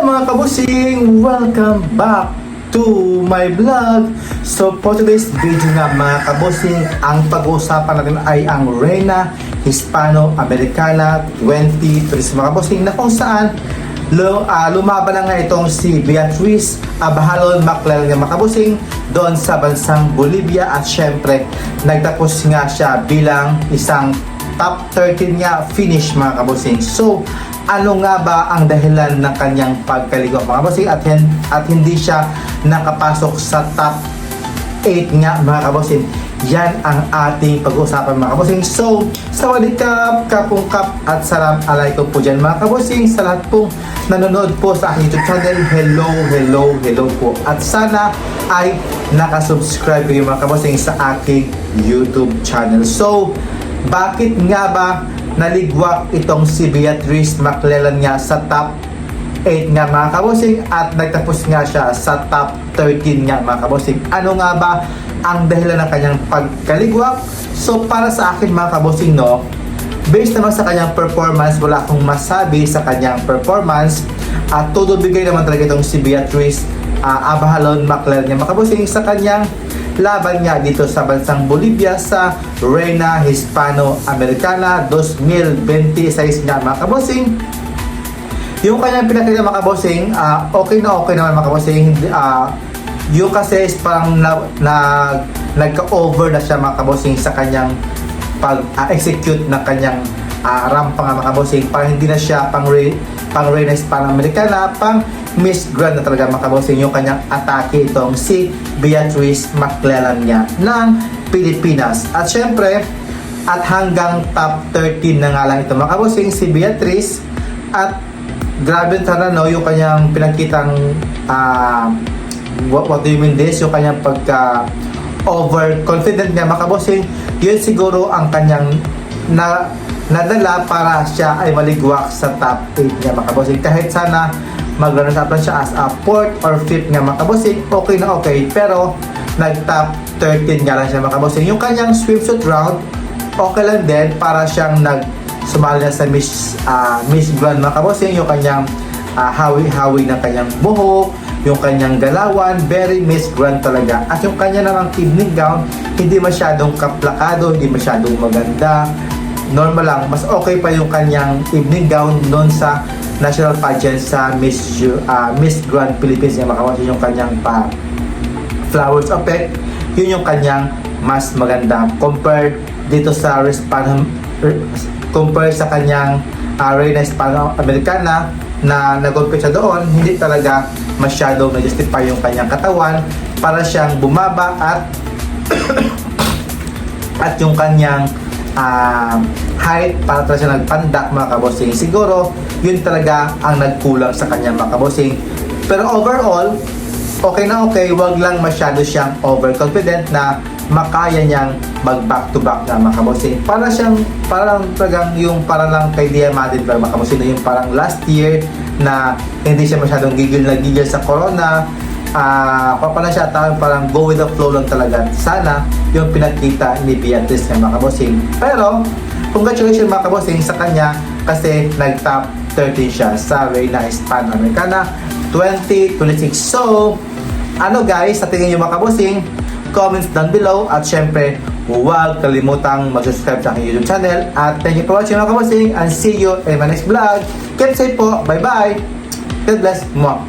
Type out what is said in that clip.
mga kabusing! Welcome back to my vlog. So for today's video nga mga kabusing, ang pag-uusapan natin ay ang Reina Hispano-Americana 2023 mga kabusing, na kung saan lumaban na nga itong si Beatriz Abajalon Maclel nga mga kabusing doon sa bansang Bolivia, at syempre nagtapos nga siya bilang isang top 13 nga finish mga kabusing. So ano nga ba ang dahilan ng kanyang pagkaligo mga kabusing at hindi siya nakapasok sa top 8 nga mga kabusing? Yan ang ating pag-uusapan mga kabusing. So sawadikap, kapungkap at salam alaikum po dyan mga kabusing sa lahat pong nanonood po sa aking YouTube channel. Hello po, at sana ay nakasubscribe kayo mga kabusing sa aking YouTube channel. So bakit nga ba naligwak itong si Beatriz Maclellan nga sa top 8 nga mga kabusing at nagtapos nga siya sa top 13 nga mga kabusing? Ano nga ba ang dahilan ng kanyang pagkaligwak? So para sa akin mga kabusing, no, based naman sa kanyang performance, wala akong masabi sa kanyang performance, at todo bigay naman talaga itong si Beatriz Abajalon Maclellan nga mga kabusing sa kanyang laban niya dito sa bansang Bolivia sa Reina Hispano-Americana 2026 nga mga kabosing. Yung kanyang pinakita mga kabosing, okay naman mga kabosing. Yung kasi is parang nagka-over na siya mga kabosing sa kanyang pag-execute ng kanyang rampa nga mga kabosing. Parang hindi na siya pang Reina Hispano-Americana, pang Miss Grand na talaga mga kabosing yung kanyang atake itong si Beatriz Maclellan niya ng Pilipinas. At syempre, at hanggang top 13 na nga lang ito mga kabosing si Beatriz. At grabe sana no, yung kanyang pinakitang what do you mean this? Yung kanyang pagka overconfident niya mga kabosing, yun siguro ang kanyang nadala para siya ay maligwak sa top 8 niya mga kabosing. Kahit sana maglaro-sapan siya as a 4th or 5th nga mga kabosing, okay na okay, pero nag-top 13 nga lang siya mga kabosing. Yung kanyang swimsuit round, okay lang din, para siyang sumali na sa Miss Grand mga kabosing. Yung kanyang hawi-hawi ng kanyang buhok, yung kanyang galawan, very Miss Grand talaga. At yung kanya namang evening gown, hindi masyadong kaplakado, hindi masyadong maganda, normal lang. Mas okay pa yung kanyang evening gown noon sa national pageant sa Miss Grand Philippines yung makawasi. Yung kanyang flowers effect, yun yung kanyang mas maganda compared dito sa compare sa kanyang Reina Hispano-Americana na nag-compete siya doon. Hindi talaga masyadong na-justify yung kanyang katawan, para siyang bumaba at yung kanyang height, para talaga siya nagpandak mga kabosing. Siguro yun talaga ang nagkulang sa kanya mga kabosing. Pero overall, okay na okay. Wag lang masyado siyang overconfident na makaya niyang mag back to back na mga kabosing. Para siyang parang talagang yung para lang kay Diamante mga kabosing, yung parang last year na hindi siya masyadong gigil sa corona. Pala siya parang go with the flow lang talaga. Sana yung pinakita ni Beatriz ng mga kabosing. Pero congratulations mga kabosing sa kanya, kasi nag-top 13 siya sa Reina Hispano-Americana 2026. So ano guys, sa tingin nyo mga kabosing? Comments down below, at syempre huwag kalimutang mag-subscribe sa aking YouTube channel. At thank you for watching mga kabosing, and see you in my next vlog. Keep safe po, bye bye, God bless mo.